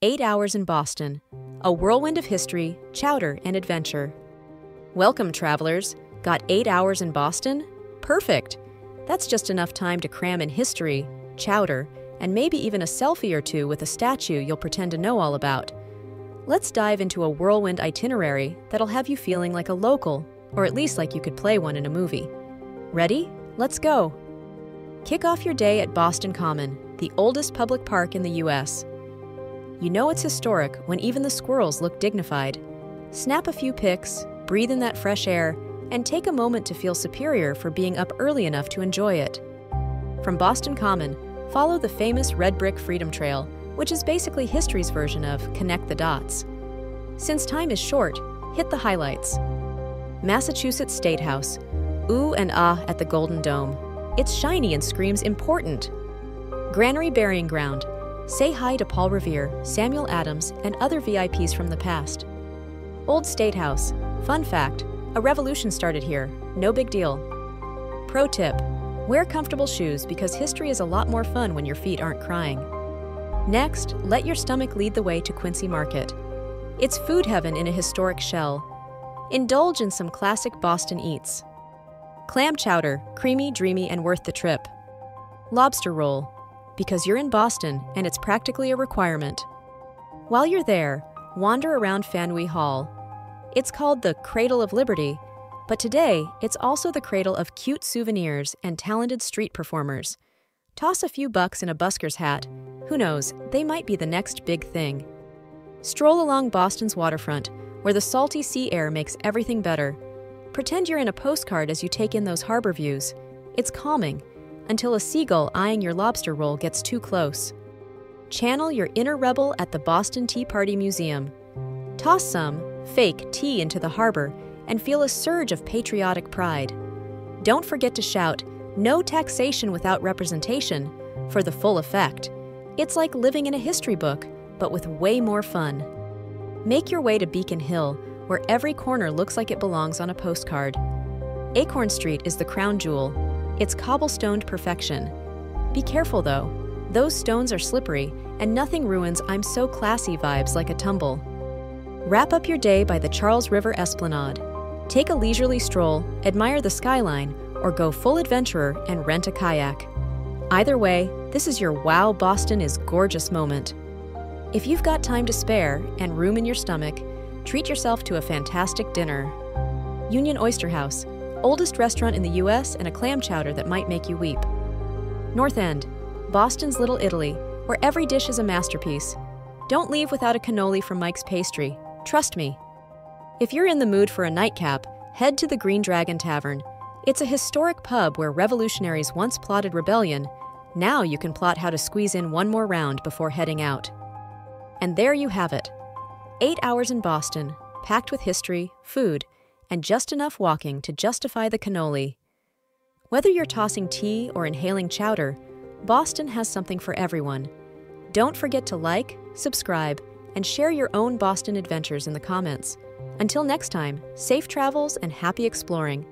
8 hours in Boston, a whirlwind of history, chowder, and adventure. Welcome, travelers. Got 8 hours in Boston? Perfect! That's just enough time to cram in history, chowder, and maybe even a selfie or two with a statue you'll pretend to know all about. Let's dive into a whirlwind itinerary that'll have you feeling like a local, or at least like you could play one in a movie. Ready? Let's go! Kick off your day at Boston Common, the oldest public park in the U.S. You know it's historic when even the squirrels look dignified. Snap a few pics, breathe in that fresh air, and take a moment to feel superior for being up early enough to enjoy it. From Boston Common, follow the famous Red Brick Freedom Trail, which is basically history's version of Connect the Dots. Since time is short, hit the highlights. Massachusetts State House. Ooh and ah at the Golden Dome. It's shiny and screams important. Granary Burying Ground. Say hi to Paul Revere, Samuel Adams, and other VIPs from the past. Old State House. Fun fact, a revolution started here. No big deal. Pro tip, wear comfortable shoes because history is a lot more fun when your feet aren't crying. Next, let your stomach lead the way to Quincy Market. It's food heaven in a historic shell. Indulge in some classic Boston eats. Clam chowder, creamy, dreamy, and worth the trip. Lobster roll, because you're in Boston and it's practically a requirement. While you're there, wander around Faneuil Hall. It's called the Cradle of Liberty, but today it's also the cradle of cute souvenirs and talented street performers. Toss a few bucks in a busker's hat. Who knows, they might be the next big thing. Stroll along Boston's waterfront, where the salty sea air makes everything better. Pretend you're in a postcard as you take in those harbor views. It's calming, until a seagull eyeing your lobster roll gets too close. Channel your inner rebel at the Boston Tea Party Museum. Toss some fake tea into the harbor and feel a surge of patriotic pride. Don't forget to shout, "No taxation without representation," for the full effect. It's like living in a history book, but with way more fun. Make your way to Beacon Hill, where every corner looks like it belongs on a postcard. Acorn Street is the crown jewel. It's cobblestoned perfection. Be careful though. Those stones are slippery, and nothing ruins "I'm so classy" vibes like a tumble. Wrap up your day by the Charles River Esplanade. Take a leisurely stroll, admire the skyline, or go full adventurer and rent a kayak. Either way, this is your "Wow, Boston is gorgeous" moment. If you've got time to spare and room in your stomach, treat yourself to a fantastic dinner. Union Oyster House, oldest restaurant in the U.S. and a clam chowder that might make you weep. North End, Boston's Little Italy, where every dish is a masterpiece. Don't leave without a cannoli from Mike's Pastry. Trust me. If you're in the mood for a nightcap, head to the Green Dragon Tavern. It's a historic pub where revolutionaries once plotted rebellion. Now you can plot how to squeeze in one more round before heading out. And there you have it. 8 hours in Boston, packed with history, food, and just enough walking to justify the cannoli. Whether you're tossing tea or inhaling chowder, Boston has something for everyone. Don't forget to like, subscribe, and share your own Boston adventures in the comments. Until next time, safe travels and happy exploring.